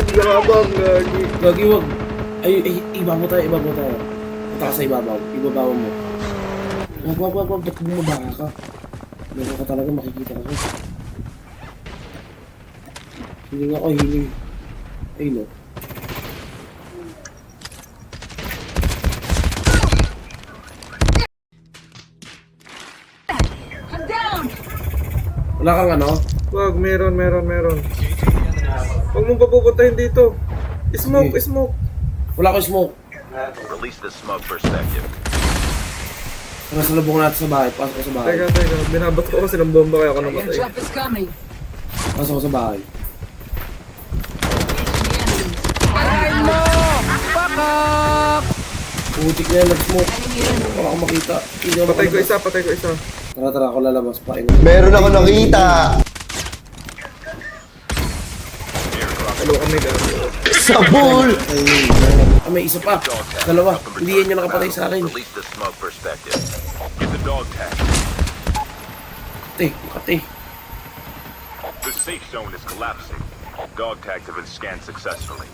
Nakabang, gagi. Gagi, wag. Ay, ibabaw tayo. Punta ka sa ibabaw. Ibabaw mo. Wag. Ba't bumaba ka? Meron ka talaga makikita ka. Hiling ako, hiling. Ay, no. Wala kang ano? Wag, meron. Huwag mong papupuntahin dito. Smoke. Wala akong smoke. Release the smoke perspective. Nasa lubong natin sa bahay. Pasok ko sa bahay. Teka. Binabat ko kasi ng bomba kaya ako namatay. Airdrop is coming. Pasok ko sa bahay. Putik na yan, nag-smoke. Wala akong makita. Patay ko isa. Tara, ako lalabas pa. Meron ako nakita. Hello kami, gagi. Sabul! May isa pa. Dalawa. Hindi yan yung nakapatay sa akin. Release the smoke perspective. Get the dog tag. Kate. The safe zone is collapsing. Dog tags have been scanned successfully.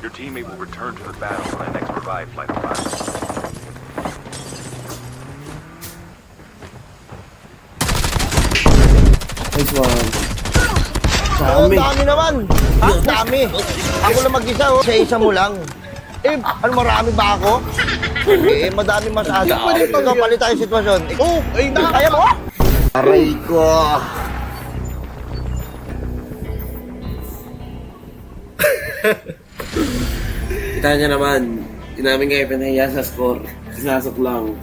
Your teammate will return to the battle when the next revive flight arrives. Nice one. Oh, Dami. dami naman. Ha? Dami. Ako lang mag-isa, oh. Isa mo lang. Ano, marami ba ako? Madami masyado. Kapalit tayo sitwasyon. Kaya mo? Aray ko. Kita niya naman. Hindi namin kayo pinahiya sa score. Sinasok lang.